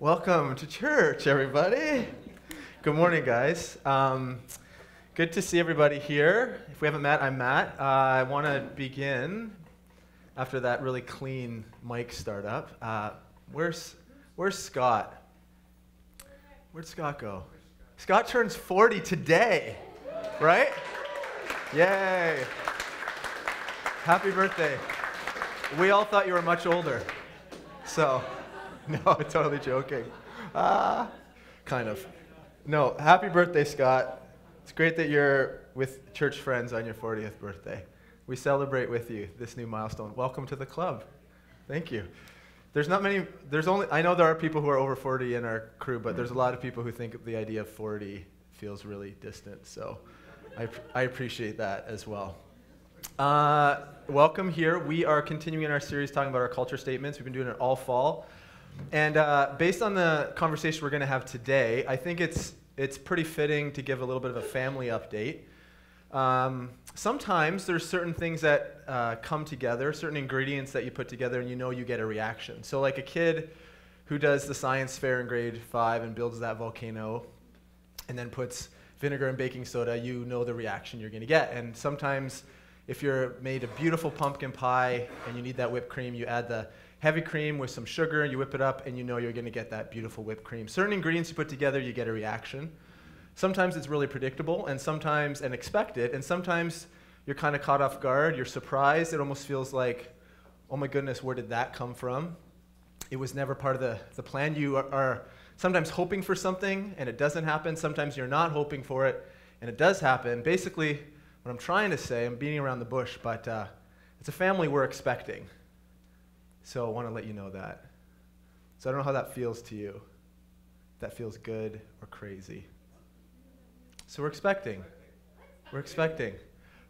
Welcome to church, everybody. Good morning, guys. Good to see everybody here. If we haven't met, I'm Matt. I want to begin after that really clean mic startup. Where's Scott? Where'd Scott go? Scott turns 40 today, right? Yay. Happy birthday. We all thought you were much older. So, no, totally joking. Kind of. No, happy birthday, Scott. It's great that you're with church friends on your 40th birthday. We celebrate with you this new milestone. Welcome to the club. Thank you. I know there are people who are over 40 in our crew, but there's a lot of people who think the idea of 40 feels really distant, so I appreciate that as well. Welcome here. We are continuing in our series talking about our culture statements. We've been doing it all fall. And based on the conversation we're going to have today, I think it's pretty fitting to give a little bit of a family update. Sometimes there's certain things that come together, certain ingredients that you put together, and you get a reaction. So like a kid who does the science fair in grade 5 and builds that volcano and then puts vinegar and baking soda, you know the reaction you're going to get. And sometimes if you're made a beautiful pumpkin pie and you need that whipped cream, you add the heavy cream with some sugar, you whip it up, and you're going to get that beautiful whipped cream. Certain ingredients you put together, you get a reaction. Sometimes it's really predictable, and sometimes expected, and sometimes you're kind of caught off guard, you're surprised. It almost feels like, oh my goodness, where did that come from? It was never part of the plan. You are sometimes hoping for something, and it doesn't happen. Sometimes you're not hoping for it, and it does happen. Basically, what I'm trying to say, I'm beating around the bush, but it's a family we're expecting. So I want to let you know that. So I don't know how that feels to you. If that feels good or crazy. So we're expecting. We're expecting.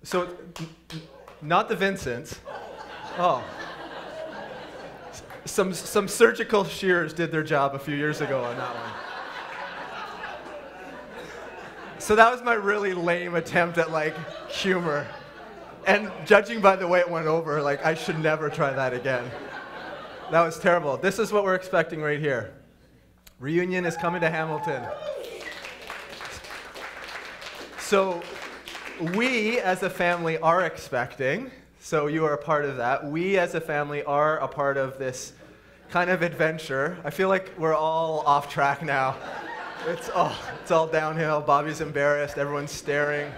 So not the Vincents. Oh. Some surgical shears did their job a few years ago on that one. So that was my really lame attempt at humor. And judging by the way it went over, I should never try that again. That was terrible. This is what we're expecting right here. Reunion is coming to Hamilton. So we as a family are expecting, so you are a part of that. We as a family are a part of this kind of adventure. I feel like we're all off track now. It's all downhill. Bobby's embarrassed. Everyone's staring.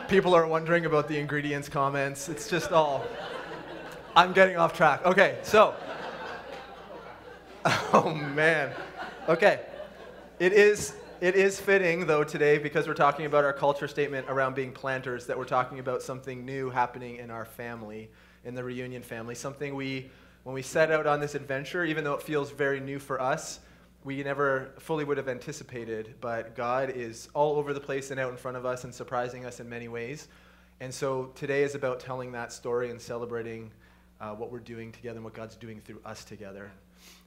People are wondering about the ingredients comments. It's just I'm getting off track. Okay, so. Oh, man. Okay. It is fitting, though, today, because we're talking about our culture statement around being planters, that we're talking about something new happening in our family, in the Reunion family, something when we set out on this adventure, even though it feels very new for us, we never fully would have anticipated, but God is all over the place and out in front of us and surprising us in many ways. And so today is about telling that story and celebrating what we're doing together and what God's doing through us together.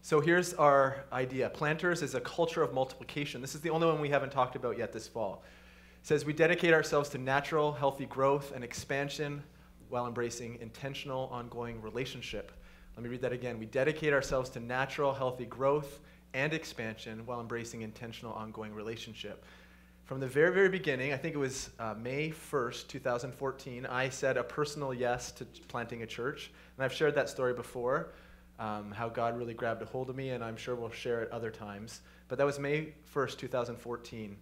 So here's our idea. Planters is a culture of multiplication. This is the only one we haven't talked about yet this fall. It says we dedicate ourselves to natural, healthy growth and expansion while embracing intentional, ongoing relationship. Let me read that again. We dedicate ourselves to natural, healthy growth and expansion while embracing intentional, ongoing relationship. From the very, very beginning, I think it was May 1st, 2014, I said a personal yes to planting a church. And I've shared that story before. How God really grabbed a hold of me, and I'm sure we'll share it other times. But that was May 1st, 2014.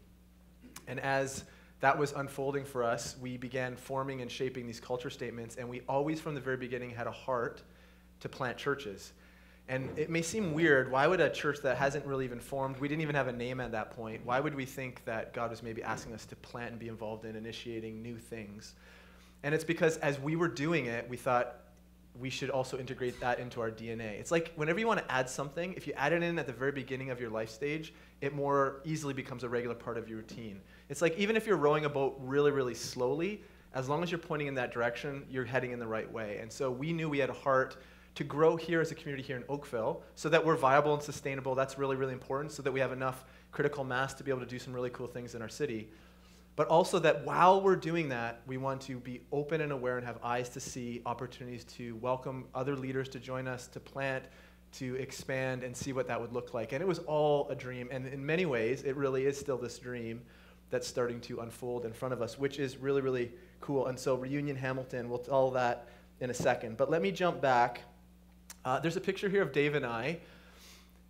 And as that was unfolding for us, we began forming and shaping these culture statements, and we always, from the very beginning, had a heart to plant churches. And it may seem weird, why would a church that hasn't really even formed, we didn't even have a name at that point, why would we think that God was maybe asking us to plant and be involved in initiating new things? And it's because as we were doing it, we thought, we should also integrate that into our DNA. It's like whenever you want to add something, if you add it in at the very beginning of your life stage, it more easily becomes a regular part of your routine. It's like even if you're rowing a boat really, really slowly, as long as you're pointing in that direction, you're heading in the right way. And so we knew we had a heart to grow here as a community here in Oakville so that we're viable and sustainable. That's really, really important so that we have enough critical mass to be able to do some really cool things in our city. But also that while we're doing that, we want to be open and aware and have eyes to see opportunities to welcome other leaders to join us, to plant to expand and see what that would look like. And it was all a dream. And in many ways, it really is still this dream that's starting to unfold in front of us, which is really, really cool. And so Reunion Hamilton, we'll tell that in a second. But let me jump back. There's a picture here of Dave and I.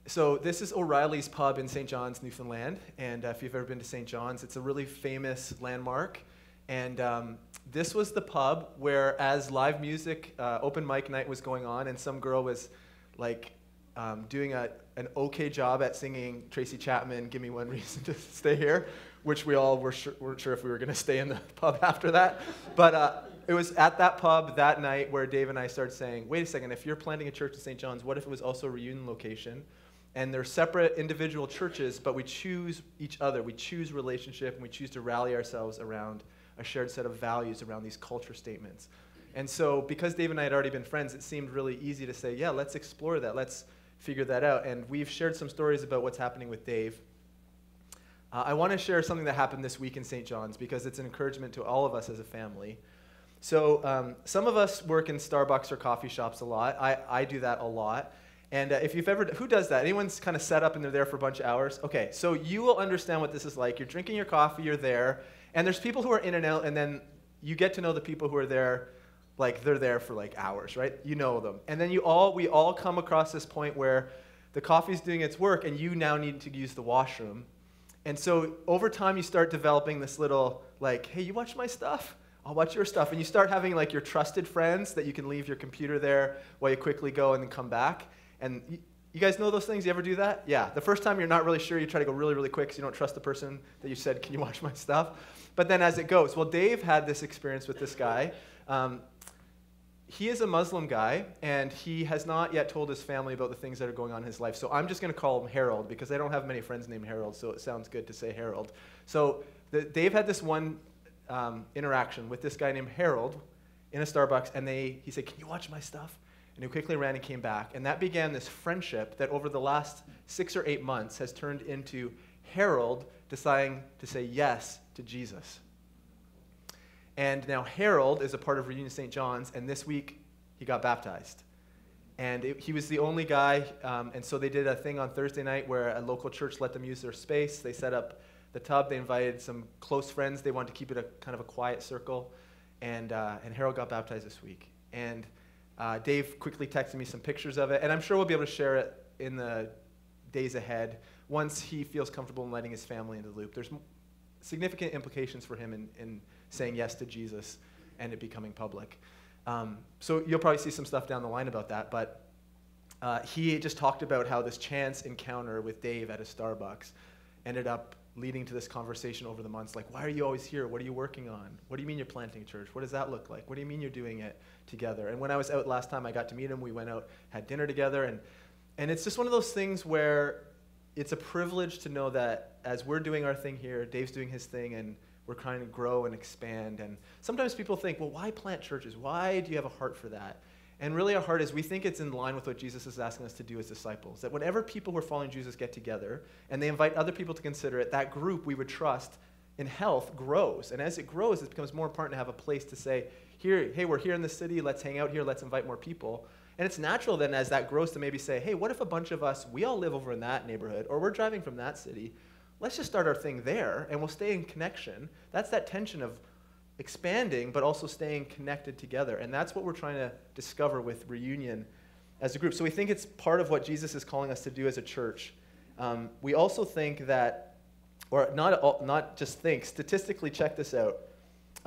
So this is O'Reilly's Pub in St. John's, Newfoundland. And if you've ever been to St. John's, it's a really famous landmark. And this was the pub where, as live music, open mic night was going on, and some girl was like doing an okay job at singing Tracy Chapman, Give Me One Reason to Stay Here, which we all weren't sure if we were going to stay in the pub after that. But it was at that pub that night where Dave and I started saying, wait a second, if you're planting a church in St. John's, what if it was also a Reunion location? And they're separate individual churches, but we choose each other. We choose relationship, and we choose to rally ourselves around a shared set of values around these culture statements. And so because Dave and I had already been friends, it seemed really easy to say, yeah, let's explore that. Let's figure that out. And we've shared some stories about what's happening with Dave. I want to share something that happened this week in St. John's because it's an encouragement to all of us as a family. So some of us work in Starbucks or coffee shops a lot. I do that a lot. And if you've ever, who does that? Anyone's kind of set up and they're there for a bunch of hours? Okay, so you will understand what this is like. You're drinking your coffee, you're there, and there's people who are in and out, and then you get to know the people who are there, like they're there for like hours, right? You know them. And then we all come across this point where the coffee's doing its work, and you now need to use the washroom. And so over time, you start developing this little, like, hey, you watch my stuff? I'll watch your stuff. And you start having like your trusted friends that you can leave your computer there while you quickly go and then come back. And you guys know those things? You ever do that? Yeah. The first time you're not really sure, you try to go really, really quick because you don't trust the person that you said, can you watch my stuff? But then as it goes, well, Dave had this experience with this guy. He is a Muslim guy, and he has not yet told his family about the things that are going on in his life. So I'm just going to call him Harold because I don't have many friends named Harold, so it sounds good to say Harold. So Dave had this one interaction with this guy named Harold in a Starbucks, and he said, can you watch my stuff? And he quickly ran and came back. And that began this friendship that over the last 6 or 8 months has turned into Harold deciding to say yes to Jesus. And now Harold is a part of Reunion St. John's, and this week he got baptized. And he was the only guy, and so they did a thing on Thursday night where a local church let them use their space. They set up the tub. They invited some close friends. They wanted to keep it a kind of a quiet circle. And Harold got baptized this week. And Dave quickly texted me some pictures of it, and I'm sure we'll be able to share it in the days ahead once he feels comfortable in letting his family into the loop. There's significant implications for him in saying yes to Jesus and it becoming public. So you'll probably see some stuff down the line about that, but he just talked about how this chance encounter with Dave at a Starbucks ended up leading to this conversation over the months, like, why are you always here? What are you working on? What do you mean you're planting a church? What does that look like? What do you mean you're doing it together? And when I was out last time, I got to meet him. We went out, had dinner together, and it's just one of those things where it's a privilege to know that as we're doing our thing here, Dave's doing his thing, and we're trying to grow and expand. And sometimes people think, well, why plant churches? Why do you have a heart for that? And really our heart is we think it's in line with what Jesus is asking us to do as disciples, that whenever people who are following Jesus get together and they invite other people to consider it, that group we would trust in health grows. And as it grows, it becomes more important to have a place to say, here, hey, we're here in the city, let's hang out here, let's invite more people. And it's natural then as that grows to maybe say, hey, what if a bunch of us, we all live over in that neighborhood, or we're driving from that city, let's just start our thing there and we'll stay in connection. That's that tension of expanding, but also staying connected together. And that's what we're trying to discover with Reunion as a group. So we think it's part of what Jesus is calling us to do as a church. We also think that, or not just think, statistically check this out.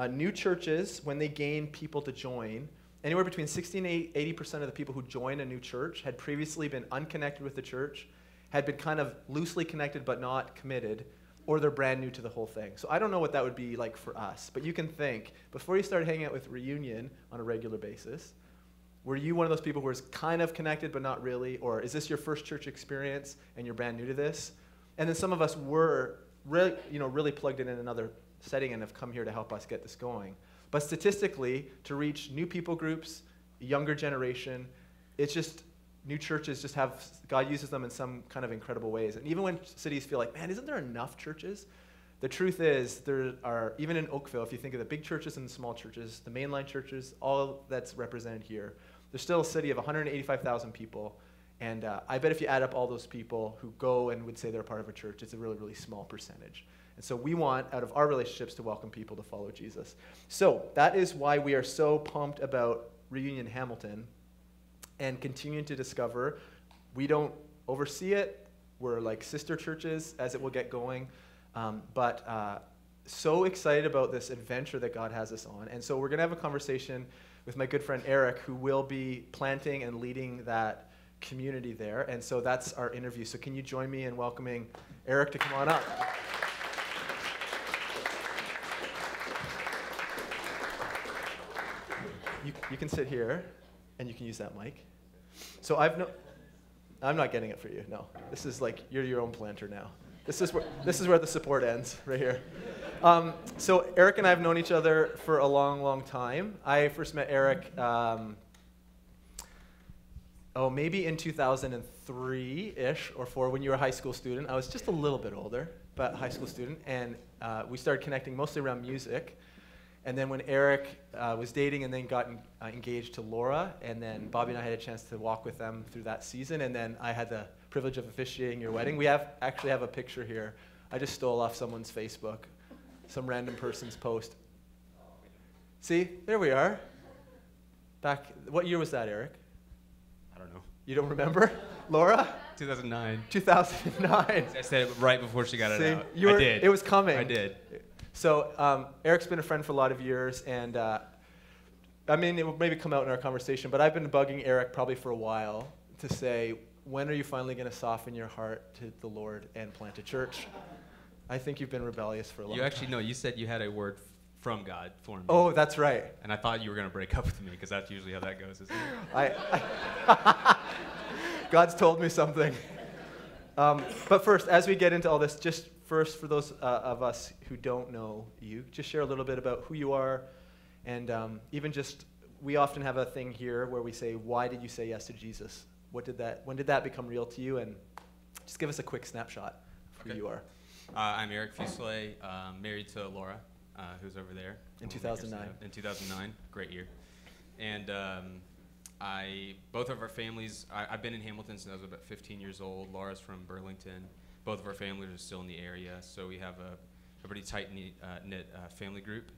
New churches, when they gain people to join, anywhere between 60 and 80% of the people who join a new church had previously been unconnected with the church, had been kind of loosely connected but not committed, or they're brand new to the whole thing. So I don't know what that would be like for us, but you can think, before you started hanging out with Reunion on a regular basis, were you one of those people who was kind of connected but not really? Or is this your first church experience and you're brand new to this? And then some of us were really plugged in another setting and have come here to help us get this going. But statistically, to reach new people groups, younger generation, it's just new churches just have, God uses them in some kind of incredible ways. And even when cities feel like, man, isn't there enough churches? The truth is, there are, even in Oakville, if you think of the big churches and the small churches, the mainline churches, all that's represented here, there's still a city of 185,000 people. And I bet if you add up all those people who go and would say they're part of a church, it's a really, really small percentage. And so we want, out of our relationships, to welcome people to follow Jesus. So that is why we are so pumped about Reunion Hamilton and continuing to discover. We don't oversee it. We're like sister churches as it will get going. But so excited about this adventure that God has us on. And so we're going to have a conversation with my good friend Eric, who will be planting and leading that community there. And so that's our interview. So can you join me in welcoming Eric to come on up? You can sit here, and you can use that mic. So I'm not getting it for you, no. This is like, you're your own planter now. This is where the support ends, right here. So Eric and I have known each other for a long, long time. I first met Eric, maybe in 2003-ish or 4, when you were a high school student. I was just a little bit older, but high school student. And we started connecting mostly around music. And then when Eric was dating and then got engaged to Laura, and then Bobby and I had a chance to walk with them through that season, and then I had the privilege of officiating your wedding. We actually have a picture here. I just stole off someone's Facebook, some random person's post. See, there we are. Back, what year was that, Eric? I don't know. You don't remember? Laura? 2009. 2009. I said it right before she got it out. I did. It was coming. I did. So Eric's been a friend for a lot of years, and it will maybe come out in our conversation, but I've been bugging Eric probably for a while to say, when are you finally going to soften your heart to the Lord and plant a church? I think you've been rebellious for a long time. You actually, no, you said you had a word from God for me. Oh, that's right. And I thought you were going to break up with me, because that's usually how that goes, isn't it? God's told me something. But first, as we get into all this, just first, for those of us who don't know you, just share a little bit about who you are, and even just, we often have a thing here where we say, why did you say yes to Jesus? When did that become real to you? And just give us a quick snapshot of who you are. I'm Eric Fusilier, married to Laura, who's over there. In 2009. In 2009, great year. And both of our families, I've been in Hamilton since I was about 15 years old. Laura's from Burlington. Both of our families are still in the area, so we have a pretty tight-knit family group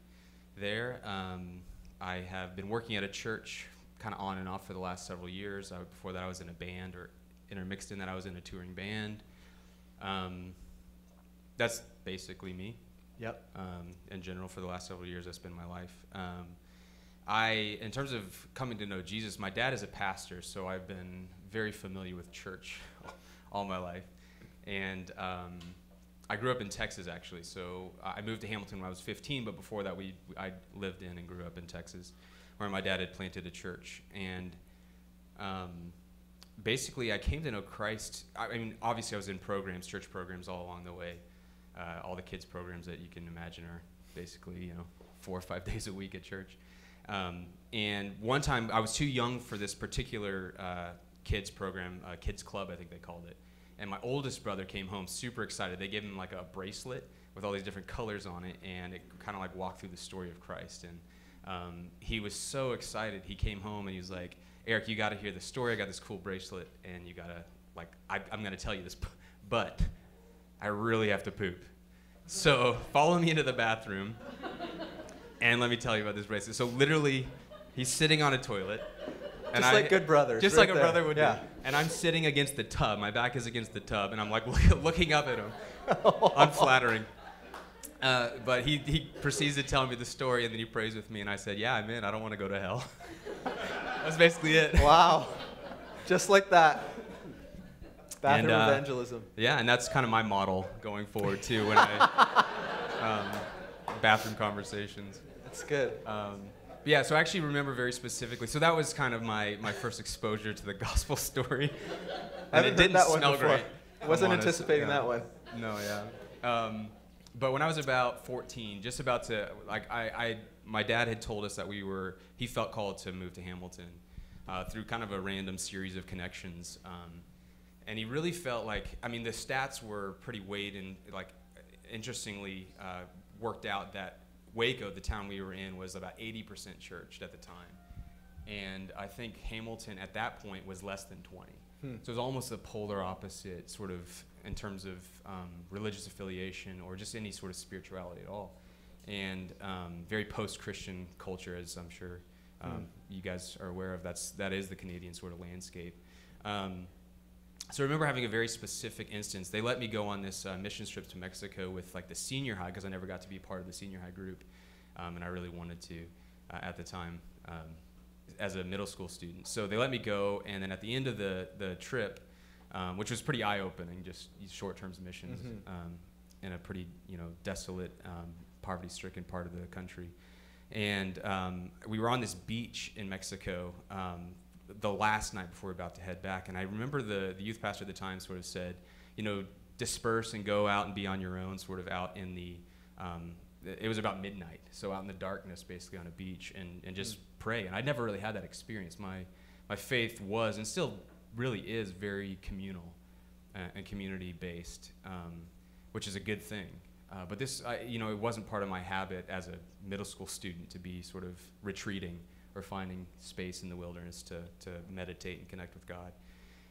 there. I have been working at a church kind of on and off for the last several years. Before that, I was in a band, or intermixed in that, I was in a touring band. That's basically me. Yep. In general, for the last several years, that's been my life. In terms of coming to know Jesus, my dad is a pastor, so I've been very familiar with church all my life. And I grew up in Texas, actually. So I moved to Hamilton when I was 15, but before that, I lived in and grew up in Texas, where my dad had planted a church. And basically, I came to know Christ. Obviously, I was in programs, church programs, all along the way. All the kids' programs that you can imagine are basically, 4 or 5 days a week at church. And one time, I was too young for this particular kids program, kids club, I think they called it. And my oldest brother came home super excited. They gave him like a bracelet with all these different colors on it, and it kind of like walked through the story of Christ. And he was so excited. He came home and he was like, Eric, you got to hear the story. I got this cool bracelet, and you got to, I'm going to tell you this, but I really have to poop. So follow me into the bathroom, and let me tell you about this bracelet. So literally, he's sitting on a toilet. Just like good brothers. Just right like a there. brother would do. And I'm sitting against the tub. My back is against the tub, and I'm like looking up at him. Unflattering. But he proceeds to tell me the story, and then he prays with me, and I said, yeah, I'm in. I don't want to go to hell. That's basically it. Wow. Just like that. Bathroom evangelism. Yeah, and that's kind of my model going forward, too, when I bathroom conversations. That's good. Yeah, so I actually remember very specifically. So that was kind of my first exposure to the gospel story. And it didn't smell great. Wasn't anticipating that one. No, yeah. But when I was about 14, just about to, my dad had told us that he felt called to move to Hamilton through kind of a random series of connections. And he really felt like, the stats were pretty weighed and, interestingly worked out that Waco, the town we were in, was about 80% churched at the time. And I think Hamilton at that point was less than 20. So it was almost a polar opposite sort of in terms of religious affiliation or just any sort of spirituality at all. And very post-Christian culture, as I'm sure you guys are aware of. That is the Canadian sort of landscape. So I remember having a very specific instance. They let me go on this mission trip to Mexico with like the senior high, because I never got to be part of the senior high group, and I really wanted to at the time as a middle school student. So they let me go, and then at the end of the trip, which was pretty eye-opening, just short-term missions in a pretty desolate, poverty-stricken part of the country. And we were on this beach in Mexico the last night before we were about to head back. And I remember the youth pastor at the time sort of said, disperse and go out and be on your own, sort of out in the, it was about midnight, so out in the darkness basically on a beach and just pray. And I'd never really had that experience. My faith was and still really is very communal and community-based, which is a good thing. But this, it wasn't part of my habit as a middle school student to be sort of retreating or finding space in the wilderness to meditate and connect with God.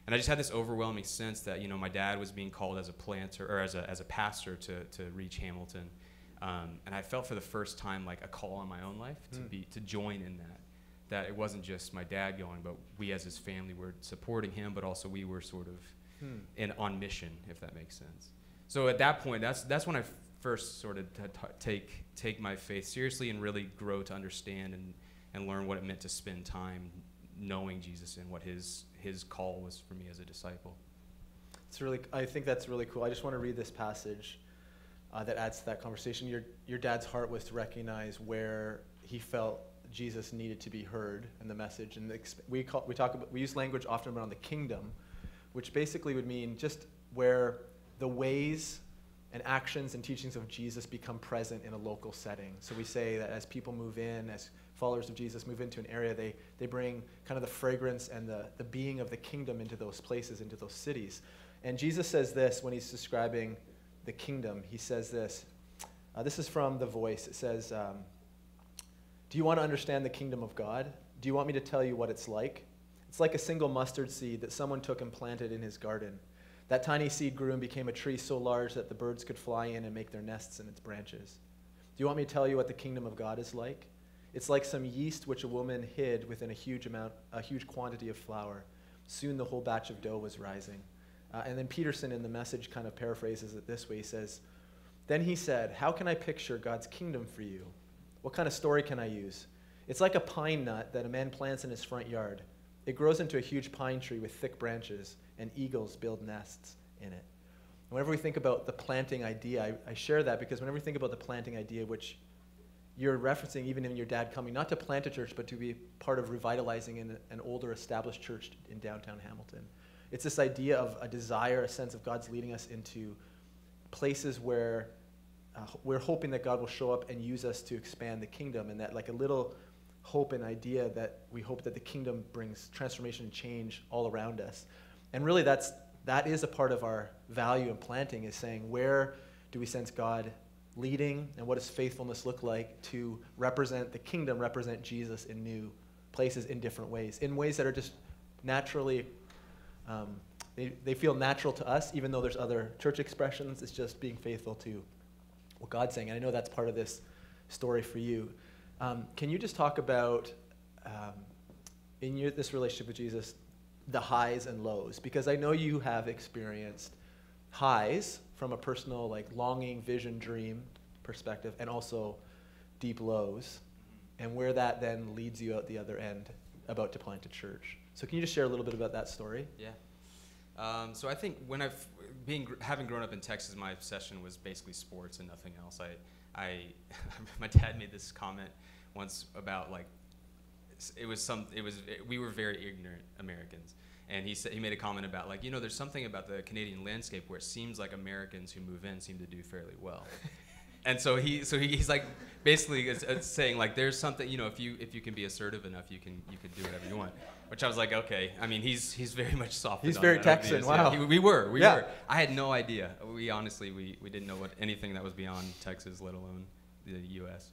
And I just had this overwhelming sense that, my dad was being called as a planter or as a pastor to reach Hamilton. And I felt for the first time like a call on my own life to join in that it wasn't just my dad going, but we as his family were supporting him, but also we were sort of on mission, if that makes sense. So at that point, that's when I first sort of take my faith seriously and really grow to understand and learn what it meant to spend time knowing Jesus and what his call was for me as a disciple. I think that's really cool. I just want to read this passage that adds to that conversation. Your dad's heart was to recognize where he felt Jesus needed to be heard in the message, and we use language often around the kingdom, which basically would mean just where the ways and actions and teachings of Jesus become present in a local setting. So we say that as people move in, as followers of Jesus move into an area, they bring kind of the fragrance and the being of the kingdom into those places, into those cities. And Jesus says this when he's describing the kingdom. He says this. This is from The Voice. It says, do you want to understand the kingdom of God? Do you want me to tell you what it's like? It's like a single mustard seed that someone took and planted in his garden. That tiny seed grew and became a tree so large that the birds could fly in and make their nests in its branches. Do you want me to tell you what the kingdom of God is like? It's like some yeast which a woman hid within a huge quantity of flour. Soon the whole batch of dough was rising. And then Peterson in the Message kind of paraphrases it this way. He says, then he said, how can I picture God's kingdom for you? What kind of story can I use? It's like a pine nut that a man plants in his front yard. It grows into a huge pine tree with thick branches, and eagles build nests in it. And whenever we think about the planting idea, I share that because whenever we think about the planting idea, which you're referencing even in your dad coming, not to plant a church, but to be part of revitalizing an older established church in downtown Hamilton. It's this idea of a desire, a sense of God's leading us into places where we're hoping that God will show up and use us to expand the kingdom, and that like a little hope and idea that we hope that the kingdom brings transformation and change all around us. And really that is a part of our value in planting, is saying where do we sense God leading, and what does faithfulness look like to represent the kingdom, represent Jesus in new places in different ways, in ways that are just naturally, they feel natural to us, even though there's other church expressions. It's just being faithful to what God's saying. And I know that's part of this story for you. Can you just talk about, in this relationship with Jesus, the highs and lows? Because I know you have experienced highs from a personal, like, longing, vision, dream perspective, and also deep lows, and where that then leads you out the other end about to plant a church. So can you just share a little bit about that story? Yeah. So I think when having grown up in Texas, my obsession was basically sports and nothing else. My dad made this comment once about we were very ignorant Americans, and he made a comment about there's something about the Canadian landscape where it seems like Americans who move in seem to do fairly well. And so he's like basically it's saying like there's something, if you can be assertive enough, you can do whatever you want. Which I was like, okay. I mean, he's very much softened. He's very Texan. Wow. Yeah, we were. I had no idea. We honestly didn't know anything that was beyond Texas, let alone the U.S.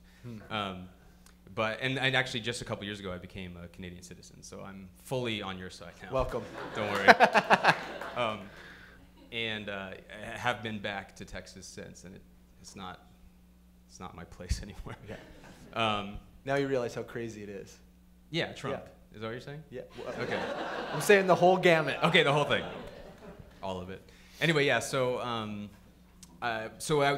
and actually just a couple years ago I became a Canadian citizen, so I'm fully on your side now. Welcome. Don't worry. I have been back to Texas since, and it's not my place anymore. Yeah. Now you realize how crazy it is. Yeah, Trump. Yeah. Is that what you're saying? Yeah. Okay. I'm saying the whole gamut. Okay, the whole thing. All of it. Anyway, yeah, so there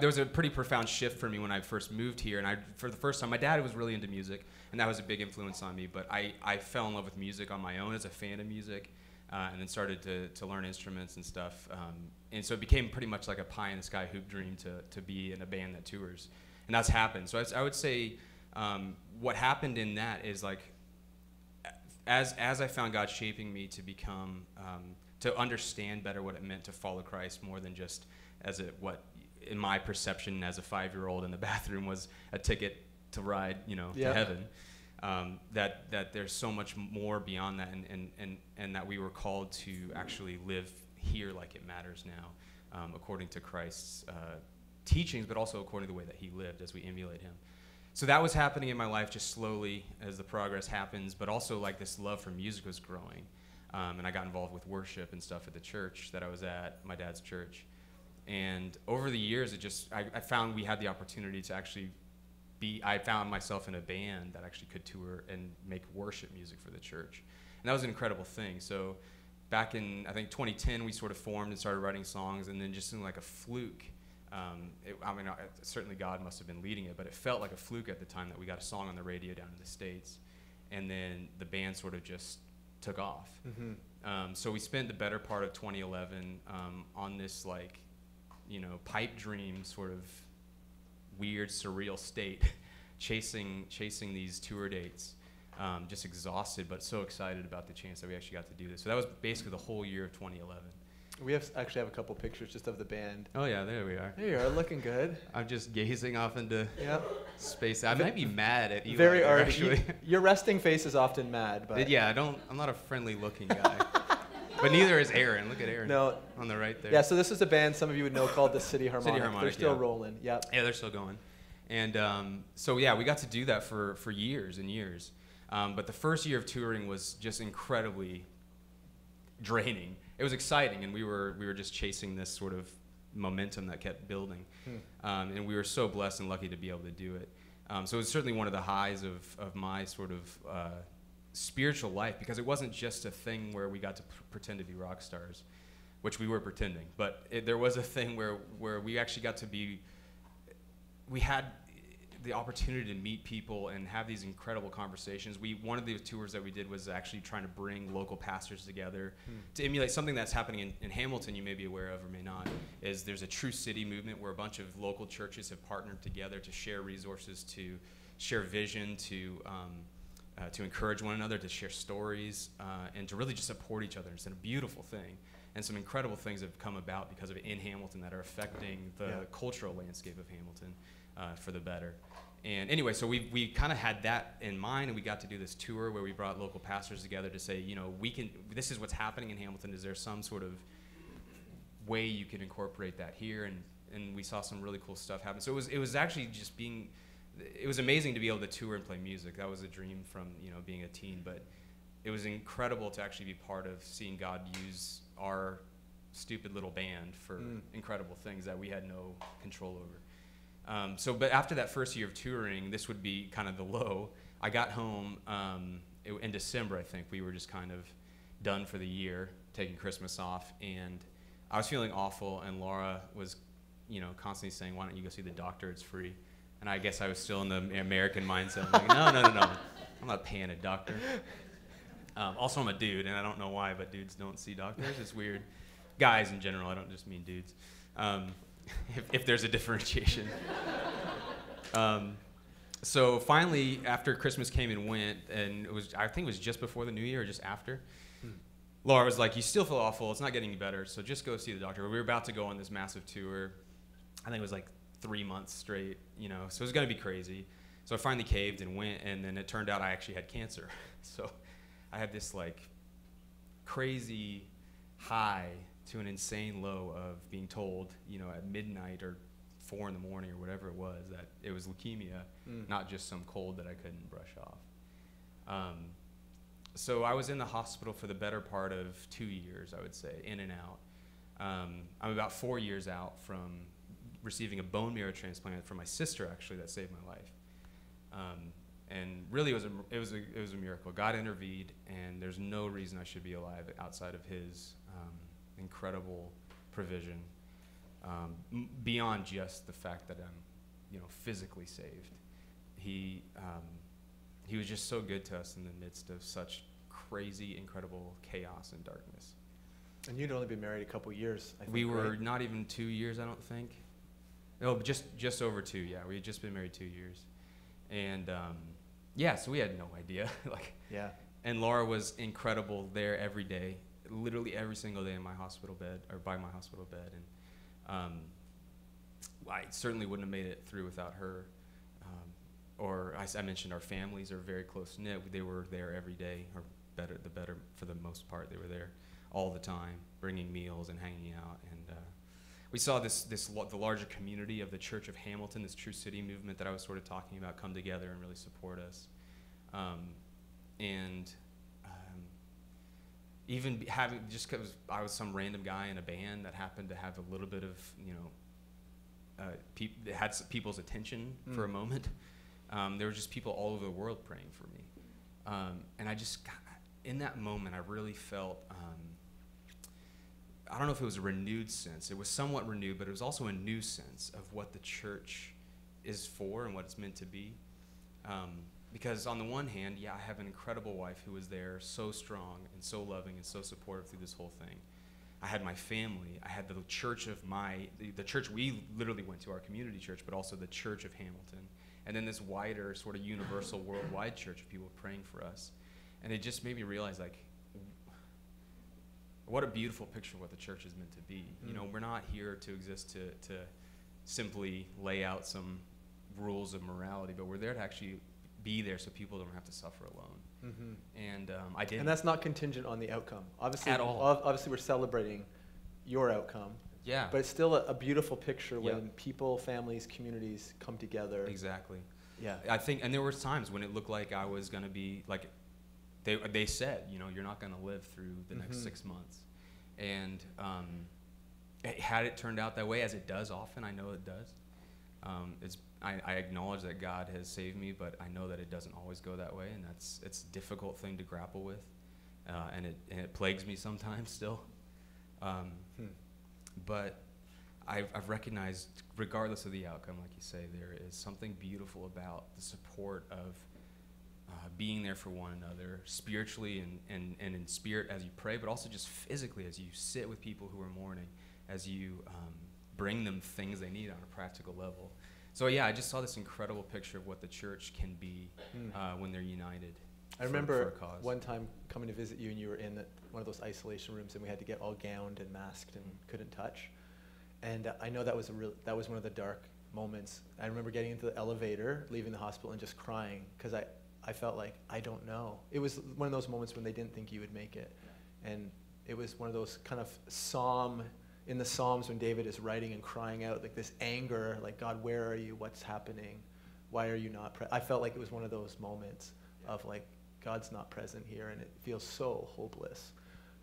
was a pretty profound shift for me when I first moved here, and for the first time, my dad was really into music, and that was a big influence on me, but I fell in love with music on my own as a fan of music, and then started to learn instruments and stuff, and so it became pretty much like a pie-in-the-sky hoop dream to be in a band that tours, and that's happened. So I would say what happened in that is like, as I found God shaping me to become, to understand better what it meant to follow Christ more than just what in my perception as a 5-year-old in the bathroom was a ticket to ride, to heaven. That there's so much more beyond that, and that we were called to actually live here like it matters now, according to Christ's teachings, but also according to the way that he lived as we emulate him. So that was happening in my life just slowly as the progress happens, but also like this love for music was growing. And I got involved with worship and stuff at the church that I was at, my dad's church. And over the years, I found we had the opportunity to actually I found myself in a band that actually could tour and make worship music for the church. And that was an incredible thing. So back in, I think, 2010, we sort of formed and started writing songs, and then just in like a fluke, certainly God must have been leading it, but it felt like a fluke at the time that we got a song on the radio down in the States, and then the band sort of just took off. Mm-hmm. So we spent the better part of 2011 on this pipe dream sort of weird, surreal state, chasing these tour dates, just exhausted, but so excited about the chance that we actually got to do this. So that was basically the whole year of 2011. We actually have a couple pictures just of the band. Oh yeah, there we are. There you are, looking good. I'm just gazing off into space. I might be mad at you. Very arty. Actually. Your resting face is often mad, but yeah, I'm not a friendly-looking guy. But neither is Aaron. Look at Aaron. No. On the right there. Yeah, so this is a band some of you would know called the City Harmonic. City Harmonic. They're still rolling. Yeah. Yeah, they're still going. And so yeah, we got to do that for years and years. But the first year of touring was just incredibly draining. It was exciting, and we were just chasing this sort of momentum that kept building. And we were so blessed and lucky to be able to do it. So it was certainly one of the highs of my sort of spiritual life, because it wasn't just a thing where we got to pretend to be rock stars, which we were pretending, but there was a thing where we actually got to we had the opportunity to meet people and have these incredible conversations. One of the tours that we did was actually trying to bring local pastors together to emulate something that's happening in Hamilton, you may be aware of or may not, is there's a True City movement where a bunch of local churches have partnered together to share resources, to share vision, to encourage one another, to share stories, and to really just support each other. It's a beautiful thing. And some incredible things have come about because of it in Hamilton that are affecting the cultural landscape of Hamilton for the better. And anyway, so we kind of had that in mind, and we got to do this tour where we brought local pastors together to say, this is what's happening in Hamilton. Is there some sort of way you can incorporate that here? And we saw some really cool stuff happen. So it was actually just it was amazing to be able to tour and play music. That was a dream from being a teen, but it was incredible to actually be part of seeing God use our stupid little band for incredible things that we had no control over. But after that first year of touring, this would be kind of the low. I got home in December, I think. We were just kind of done for the year, taking Christmas off, and I was feeling awful, and Laura was, constantly saying, "Why don't you go see the doctor? It's free." And I guess I was still in the American mindset. I'm like, no. I'm not paying a doctor. Also, I'm a dude, and I don't know why, but dudes don't see doctors. It's weird. Guys in general, I don't just mean dudes. If there's a differentiation. So finally, after Christmas came and went, and I think it was just before the New Year or just after, Laura was like, "You still feel awful. It's not getting any better, so just go see the doctor." We were about to go on this massive tour. I think it was like 3 months straight, so it was going to be crazy. So I finally caved and went, and then it turned out I actually had cancer. So I had this crazy high to an insane low of being told, at midnight or 4 in the morning or whatever it was, that it was leukemia, not just some cold that I couldn't brush off. So I was in the hospital for the better part of 2 years, I would say, in and out. I'm about 4 years out from receiving a bone marrow transplant from my sister, actually, that saved my life. And really, it was a miracle. God intervened, and there's no reason I should be alive outside of His incredible provision, beyond just the fact that I'm, physically saved. He was just so good to us in the midst of such crazy, incredible chaos and darkness. And you'd only been married a couple years, I think. We were right? not even 2 years, I don't think. No, just over 2. Yeah, we had just been married 2 years, and so we had no idea. Yeah. And Laura was incredible there every day, literally every single day in my hospital bed, or by my hospital bed, and I certainly wouldn't have made it through without her. Or I mentioned our families are very close knit. They were there every day, or better for the most part. They were there all the time, bringing meals and hanging out. And we saw the larger community of the Church of Hamilton, this True City movement that I was sort of talking about, come together and really support us. Even having, just because I was some random guy in a band that happened to have a little bit of, had people's attention for a moment. There were just people all over the world praying for me. And I just, in that moment, I really felt, I don't know if it was a renewed sense. It was somewhat renewed, but it was also a new sense of what the church is for and what it's meant to be. Because on the one hand, I have an incredible wife who was there, so strong and so loving and so supportive through this whole thing. I had my family. I had the church the church we literally went to, our community church, but also the Church of Hamilton. And then this wider, sort of universal, worldwide church of people praying for us. And it just made me realize, what a beautiful picture of what the church is meant to be. We're not here to exist to simply lay out some rules of morality, but we're there to actually be there so people don't have to suffer alone. Mm-hmm. And I did. And that's not contingent on the outcome. Obviously, at all. Obviously, we're celebrating your outcome. Yeah. But it's still a beautiful picture when people, families, communities come together. Exactly. Yeah. I think, and there were times when it looked like I was going to be, they said, you're not going to live through the next 6 months. And had it turned out that way, as it does often, I know it does. I acknowledge that God has saved me, but I know that it doesn't always go that way, and it's a difficult thing to grapple with, and it plagues me sometimes still. But I've recognized, regardless of the outcome, like you say, there is something beautiful about the support of being there for one another, spiritually and in spirit as you pray, but also just physically as you sit with people who are mourning, as you bring them things they need on a practical level. So I just saw this incredible picture of what the church can be when they're united. I remember one time coming to visit you, and you were in one of those isolation rooms, and we had to get all gowned and masked and couldn't touch. And I know that was one of the dark moments. I remember getting into the elevator, leaving the hospital, and just crying because I felt like, I don't know. It was one of those moments when they didn't think you would make it. And it was one of those kind of in the Psalms when David is writing and crying out, like this anger, like, God, where are you? What's happening? Why are you not present? I felt like it was one of those moments of like, God's not present here, and it feels so hopeless.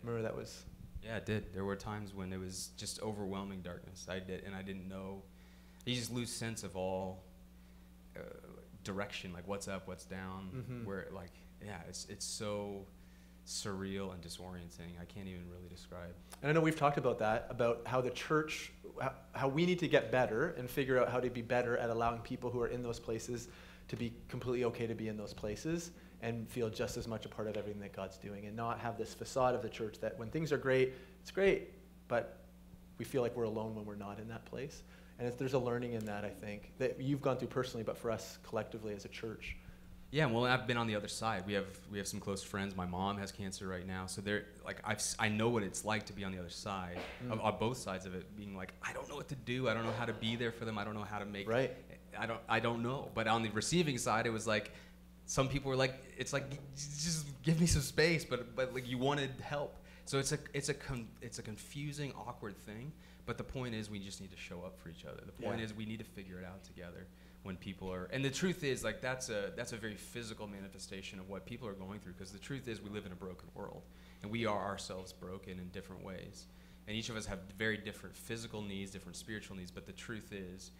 Remember that was... Yeah, it did. There were times when it was just overwhelming darkness. I didn't know. You just lose sense of all direction, like what's up, what's down, where it's so surreal and disorienting. I can't even really describe. And I know we've talked about that, about how the church, how we need to get better and figure out how to be better at allowing people who are in those places to be completely okay to be in those places and feel just as much a part of everything that God's doing, and not have this facade of the church that when things are great, it's great, but we feel like we're alone when we're not in that place. And there's a learning in that, I think, that you've gone through personally, but for us collectively as a church. Yeah, well, I've been on the other side. We have some close friends. My mom has cancer right now, so I know what it's like to be on the other side, on both sides of it, being like, I don't know what to do. I don't know how to be there for them. I don't know how to make. Right. I don't know. But on the receiving side, it was like, some people were like, it's like, just give me some space, but like you wanted help. So it's a confusing, awkward thing. But the point is, we just need to show up for each other. The point is, we need to figure it out together when people are. And the truth is, like, that's a very physical manifestation of what people are going through. Because the truth is, we live in a broken world, and we are ourselves broken in different ways. And each of us have very different physical needs, different spiritual needs. But the truth is,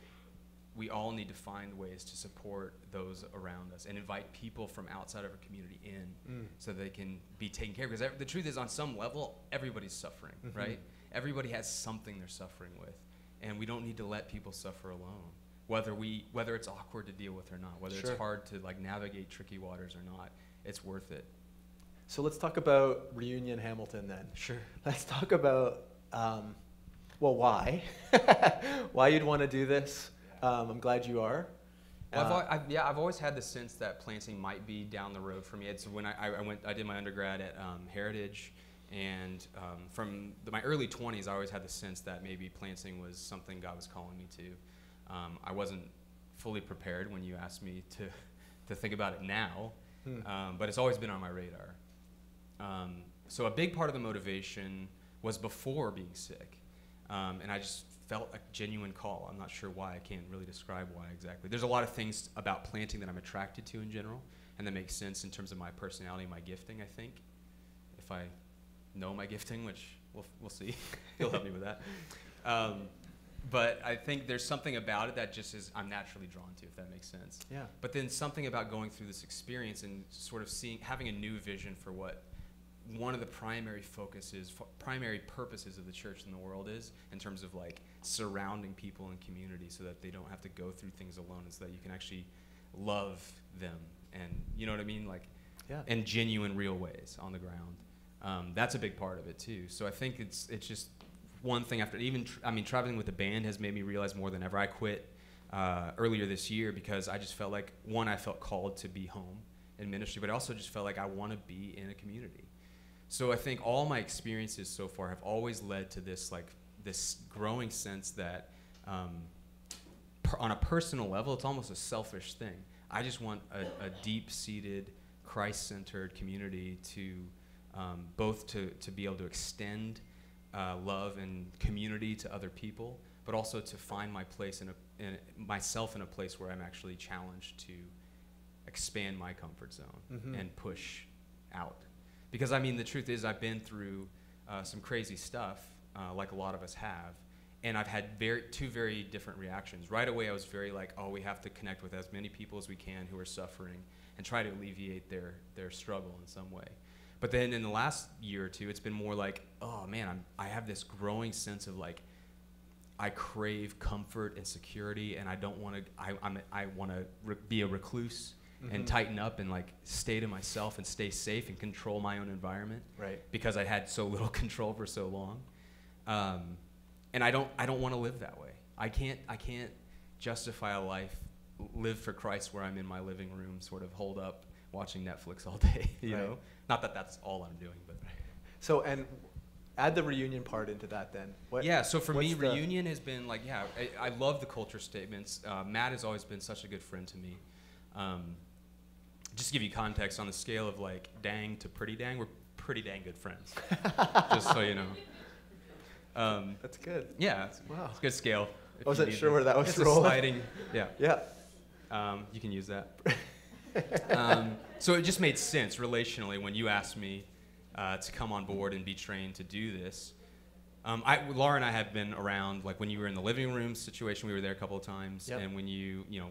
we all need to find ways to support those around us and invite people from outside of our community in so they can be taken care of. Because the truth is, on some level, everybody's suffering, right? Everybody has something they're suffering with. And we don't need to let people suffer alone, whether it's awkward to deal with or not, whether it's hard to like navigate tricky waters or not. It's worth it. So let's talk about Reunion Hamilton then. Sure. Let's talk about, why? Why you'd want to do this. I'm glad you are. Well, I've always had the sense that planting might be down the road for me. It's when I did my undergrad at Heritage, and from my early 20s, I always had the sense that maybe planting was something God was calling me to. I wasn't fully prepared when you asked me to think about it now, but it's always been on my radar. So a big part of the motivation was before being sick, and I just felt a genuine call. I'm not sure why. I can't really describe why exactly. There's a lot of things about planting that I'm attracted to in general, and that makes sense in terms of my personality, my gifting, I think. If I know my gifting, which we'll see. He'll help me with that. But I think there's something about it that just is I'm naturally drawn to, if that makes sense. Yeah. But then something about going through this experience and sort of having a new vision for what one of the primary purposes of the church in the world is, in terms of like surrounding people in community so that they don't have to go through things alone, and so that you can actually love them, and you know what I mean, like in genuine, real ways on the ground. That's a big part of it too. So I think it's just one thing after traveling with the band has made me realize more than ever. I quit earlier this year because I just felt like, one, I felt called to be home in ministry, but I also just felt like I want to be in a community. So I think all my experiences so far have always led to this growing sense that on a personal level, it's almost a selfish thing. I just want a deep-seated, Christ-centered community to both to be able to extend love and community to other people, but also to find my place myself in a place where I'm actually challenged to expand my comfort zone and push out. Because I mean, the truth is, I've been through some crazy stuff, like a lot of us have, and I've had two very different reactions. Right away, I was very like, oh, we have to connect with as many people as we can who are suffering and try to alleviate their struggle in some way. But then in the last year or two, it's been more like, oh man, I have this growing sense of like, I crave comfort and security, and I don't want to. I want to be a recluse and tighten up and like stay to myself and stay safe and control my own environment. Right. Because I had so little control for so long, and I don't want to live that way. I can't justify a life, live for Christ where I'm in my living room, sort of holed up watching Netflix all day. You know, not that that's all I'm doing, but. So and. Add the reunion part into that then. So for me, reunion has been like, I love the culture statements. Matt has always been such a good friend to me. Just to give you context, on the scale of like dang to pretty dang, we're pretty dang good friends. Just so you know. That's good. Yeah, it's a good scale. I wasn't sure where that was rolling. Sliding. Yeah. You can use that. So it just made sense relationally when you asked me to come on board and be trained to do this. Laura and I have been around, like when you were in the living room situation, we were there a couple of times, and when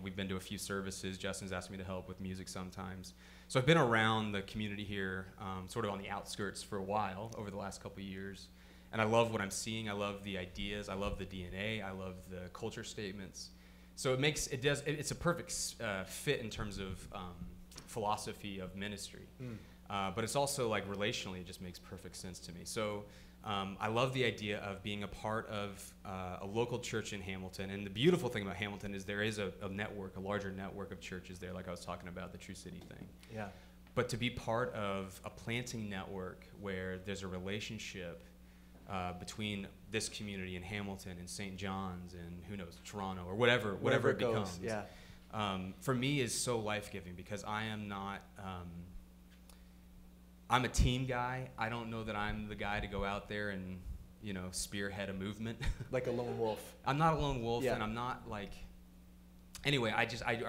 we've been to a few services. Justin's asked me to help with music sometimes. So I've been around the community here, sort of on the outskirts for a while over the last couple of years, and I love what I'm seeing. I love the ideas. I love the DNA. I love the culture statements. So it's a perfect fit in terms of philosophy of ministry. But it's also like relationally, it just makes perfect sense to me. So I love the idea of being a part of a local church in Hamilton. And the beautiful thing about Hamilton is there is a larger network of churches there, like I was talking about, the True City thing. Yeah. But to be part of a planting network where there's a relationship between this community in Hamilton and St. John's and who knows, Toronto or whatever it becomes. Yeah. For me is so life-giving because I am not... I'm a team guy. I don't know that I'm the guy to go out there and, you know, spearhead a movement. Like a lone wolf. I'm not a lone wolf, Yeah. and I'm not like. Anyway, I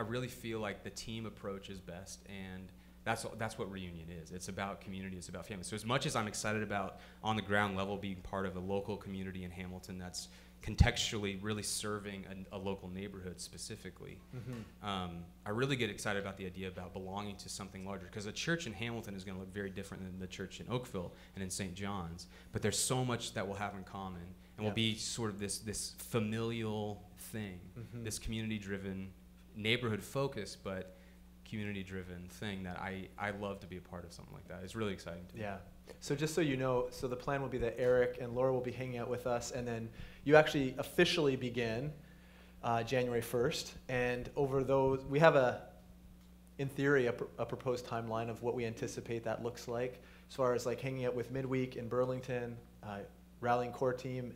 really feel like the team approach is best, and that's what Reunion is. It's about community. It's about family. So as much as I'm excited about on the ground level being part of a local community in Hamilton that's contextually really serving a local neighborhood specifically, I really get excited about the idea about belonging to something larger, because a church in Hamilton is going to look very different than the church in Oakville and in St. John's, but there's so much that we'll have in common, and will be sort of this familial thing, this community-driven, neighborhood-focused, but community-driven thing that I love to be a part of something like that. It's really exciting to me. Yeah. So just so you know, so the plan will be that Eric and Laura will be hanging out with us, and then you actually officially begin January 1st. And over those, we have in theory, a proposed timeline of what we anticipate that looks like, as far as like hanging out with midweek in Burlington, rallying core team,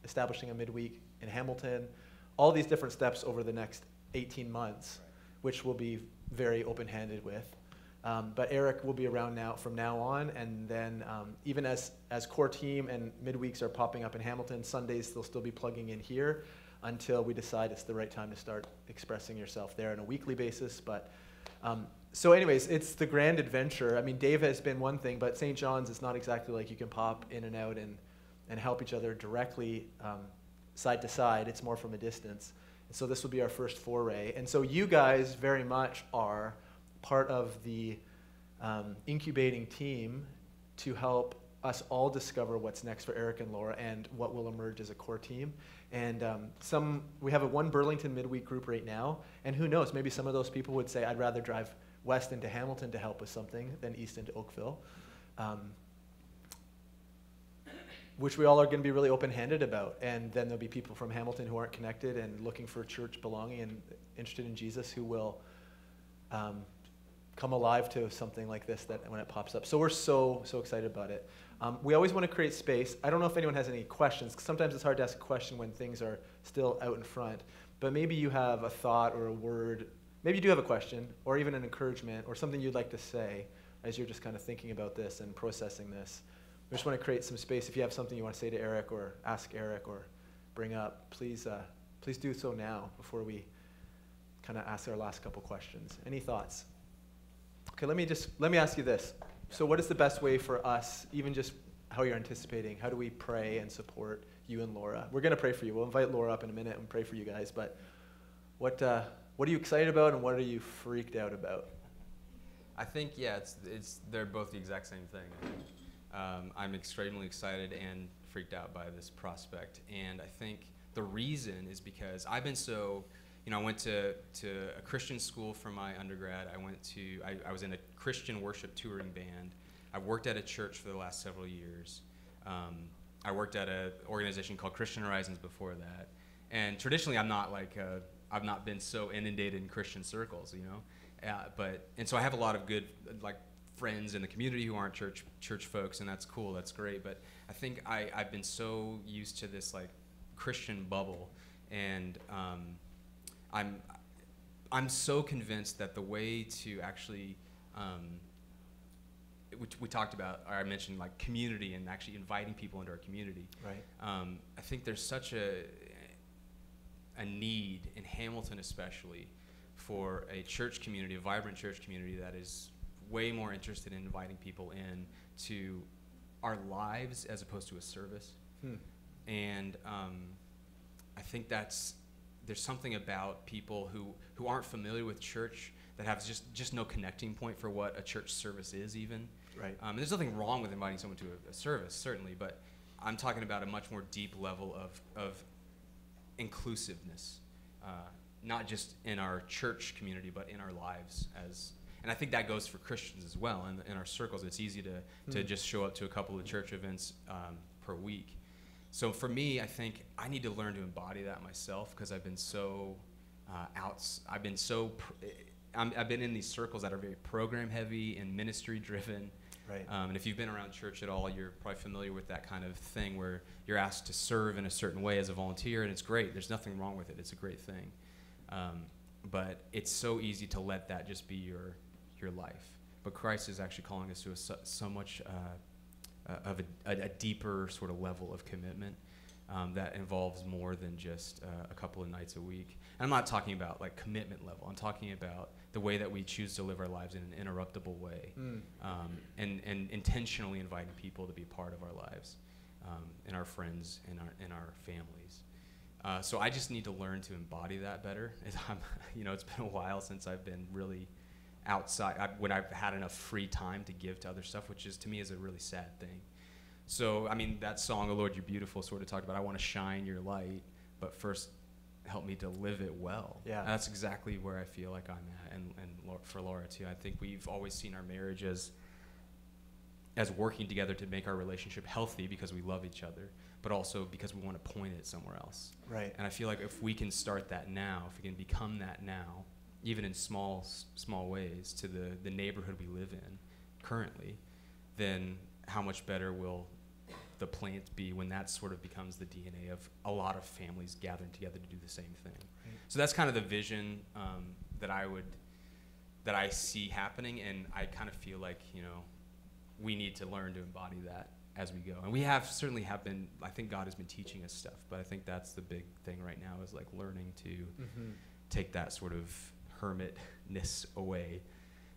establishing a midweek in Hamilton, all these different steps over the next 18 months, which we'll be very open-handed with. But Eric will be around from now on, and then even as core team and midweeks are popping up in Hamilton, Sundays they'll still be plugging in here until we decide it's the right time to start expressing yourself there on a weekly basis. But so anyways, it's the grand adventure. I mean, Dave has been one thing, but St. John's is not exactly like you can pop in and out and help each other directly side to side. It's more from a distance. And so this will be our first foray. And so you guys very much are part of the incubating team to help us all discover what's next for Eric and Laura and what will emerge as a core team. And we have one Burlington midweek group right now, and who knows, maybe some of those people would say, I'd rather drive west into Hamilton to help with something than east into Oakville, which we all are going to be really open-handed about. And then there'll be people from Hamilton who aren't connected and looking for church belonging and interested in Jesus who will come alive to something like this that when it pops up. So we're so excited about it. We always want to create space. I don't know if anyone has any questions, 'cause sometimes it's hard to ask a question when things are still out in front. But maybe you have a thought or a word. Maybe you do have a question or even an encouragement or something you'd like to say as you're just kind of thinking about this and processing this. We just want to create some space. If you have something you want to say to Eric or ask Eric or bring up, please do so now before we kind of ask our last couple questions. Any thoughts? Okay, let me ask you this. So what is the best way for us, even just how you're anticipating, how do we pray and support you and Laura? We're going to pray for you. We'll invite Laura up in a minute and pray for you guys. But what are you excited about and what are you freaked out about? I think, they're both the exact same thing. I think. I'm extremely excited and freaked out by this prospect. And I think the reason is because I've been I went to a Christian school for my undergrad. I was in a Christian worship touring band. I worked at a church for the last several years. I worked at an organization called Christian Horizons before that. And traditionally, I've not been so inundated in Christian circles, you know. And so I have a lot of good friends in the community who aren't church folks, and that's cool. That's great. But I think I've been so used to this Christian bubble, and I'm so convinced that the way to actually, which we talked about, or I mentioned community and actually inviting people into our community. Right. I think there's such a need in Hamilton especially for a church community, a vibrant church community that is way more interested in inviting people in to our lives as opposed to a service. And I think there's something about people who aren't familiar with church that have just no connecting point for what a church service is even. Right. And there's nothing wrong with inviting someone to a service, certainly, but I'm talking about a much more deep level of inclusiveness, not just in our church community, but in our lives and I think that goes for Christians as well. In our circles, it's easy to just show up to a couple of church events per week. So for me, I think I need to learn to embody that myself because I've been so I've been in these circles that are very program heavy and ministry driven. Right. And if you've been around church at all, you're probably familiar with that kind of thing where you're asked to serve in a certain way as a volunteer, and it's great. There's nothing wrong with it. It's a great thing. But it's so easy to let that just be your life. but Christ is actually calling us to so much of a deeper sort of level of commitment that involves more than just a couple of nights a week. And I'm not talking about like commitment level. I'm talking about the way that we choose to live our lives in an interruptible way, and intentionally inviting people to be part of our lives, and our friends and our families. So I just need to learn to embody that better. It's been a while since I've been really outside, when I've had enough free time to give to other stuff, which is, to me, is a really sad thing. So, I mean, that song, "Oh Lord, You're Beautiful," sort of talked about, I want to shine your light, but first help me to live it well. Yeah. And that's exactly where I feel like I'm at, and for Laura too. I think we've always seen our marriage as working together to make our relationship healthy because we love each other, but also because we want to point it somewhere else. Right. And I feel like if we can start that now, if we can become that now, even in small ways, to the neighborhood we live in currently, then how much better will the plant be when that sort of becomes the DNA of a lot of families gathering together to do the same thing. Right. So that's kind of the vision that I see happening, and I kind of feel like, we need to learn to embody that as we go. And we certainly have been. I think God has been teaching us stuff, but I think that's the big thing right now, is like learning to take that sort of hermitness away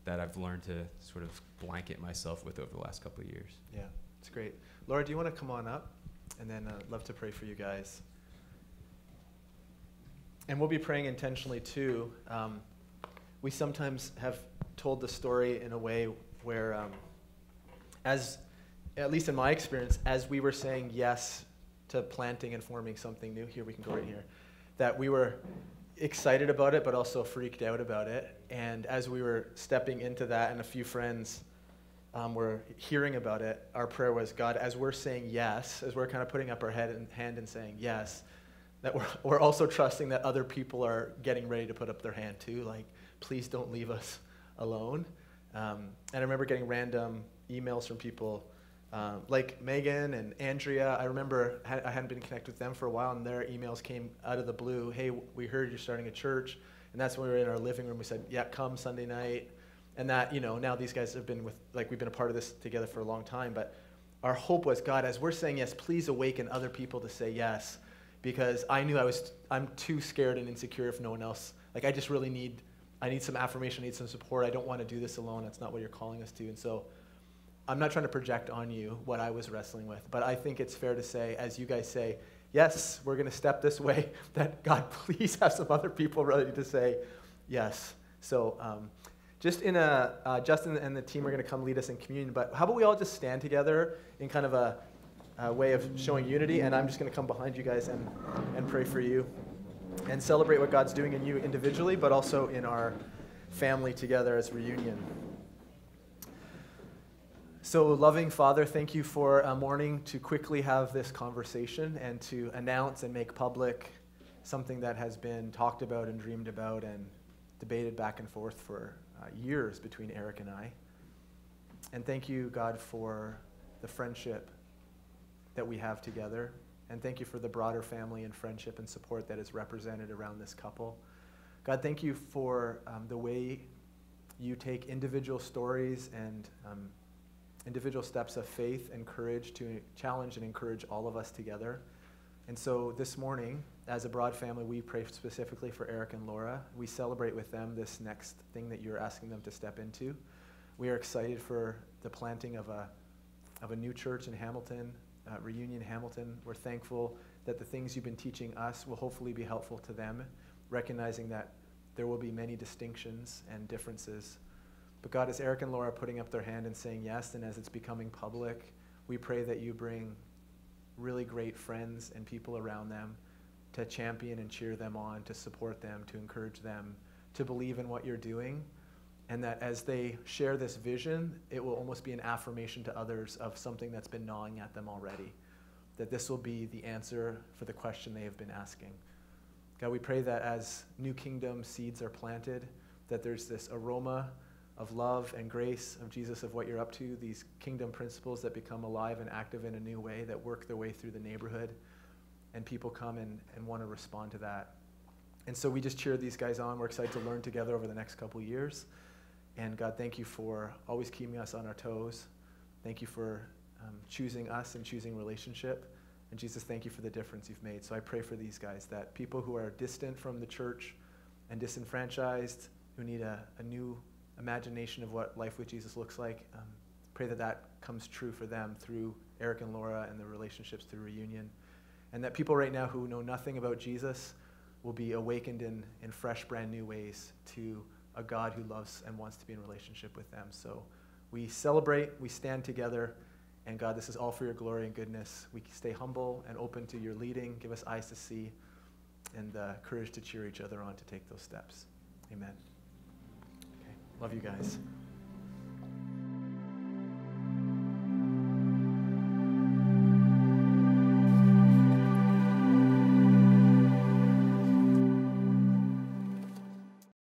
that I've learned to sort of blanket myself with over the last couple of years. Yeah, it's great. Laura, do you want to come on up? And then I'd love to pray for you guys. And we'll be praying intentionally too. We sometimes have told the story in a way where, at least in my experience, as we were saying yes to planting and forming something new, here we can go right here, that we were excited about it, but also freaked out about it. And as we were stepping into that, and a few friends were hearing about it, our prayer was, God, as we're saying yes, as we're kind of putting up our hand and saying yes, that we're also trusting that other people are getting ready to put up their hand too. Like, please don't leave us alone. And I remember getting random emails from people like Megan and Andrea. I remember I hadn't been connected with them for a while, and their emails came out of the blue. Hey, we heard you're starting a church. And that's when we were in our living room. We said, yeah, come Sunday night. And that, now these guys have been we've been a part of this together for a long time. But our hope was, God, as we're saying yes, please awaken other people to say yes. Because I knew I'm too scared and insecure if no one else. Like, I just really need some affirmation, I need some support. I don't want to do this alone. That's not what you're calling us to. And so I'm not trying to project on you what I was wrestling with, but I think it's fair to say, as you guys say, yes, we're going to step this way, that God, please have some other people ready to say yes. So Justin and the team are going to come lead us in communion, but how about we all just stand together in kind of a way of showing unity, and I'm just going to come behind you guys and pray for you and celebrate what God's doing in you individually, but also in our family together as reunion. So, loving Father, thank you for a morning to quickly have this conversation and to announce and make public something that has been talked about and dreamed about and debated back and forth for years between Eric and I. And thank you, God, for the friendship that we have together. And thank you for the broader family and friendship and support that is represented around this couple. God, thank you for the way you take individual stories and individual steps of faith and courage to challenge and encourage all of us together. And so this morning, as a broad family, we pray specifically for Eric and Laura. We celebrate with them this next thing that you're asking them to step into. We are excited for the planting of a new church in Hamilton, Reunion Hamilton. We're thankful that the things you've been teaching us will hopefully be helpful to them, recognizing that there will be many distinctions and differences. But God, as Eric and Laura are putting up their hand and saying yes, and as it's becoming public, we pray that you bring really great friends and people around them to champion and cheer them on, to support them, to encourage them, to believe in what you're doing, and that as they share this vision, it will almost be an affirmation to others of something that's been gnawing at them already, that this will be the answer for the question they have been asking. God, we pray that as New Kingdom seeds are planted, that there's this aroma of love and grace of Jesus, of what you're up to, these kingdom principles that become alive and active in a new way, that work their way through the neighborhood, and people come and want to respond to that. And so we just cheer these guys on. We're excited to learn together over the next couple of years. And God, thank you for always keeping us on our toes. Thank you for choosing us and choosing relationship. And Jesus, thank you for the difference you've made. So I pray for these guys, that people who are distant from the church and disenfranchised, who need a new imagination of what life with Jesus looks like, pray that that comes true for them through Eric and Laura and the relationships through Reunion. And that people right now who know nothing about Jesus will be awakened in fresh, brand new ways to a God who loves and wants to be in relationship with them. So we celebrate, we stand together, and God, this is all for your glory and goodness. We stay humble and open to your leading. Give us eyes to see and courage to cheer each other on to take those steps. Amen. Okay. Love you guys.